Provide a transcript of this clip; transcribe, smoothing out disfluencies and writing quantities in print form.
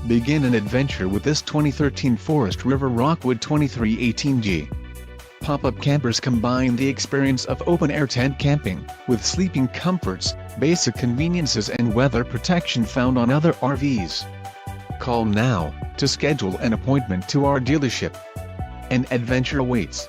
Begin an adventure with this 2013 Forest River Rockwood 2318G. Pop-up campers combine the experience of open-air tent camping, with sleeping comforts, basic conveniences and weather protection found on other RVs. Call now, to schedule an appointment to our dealership. An adventure awaits.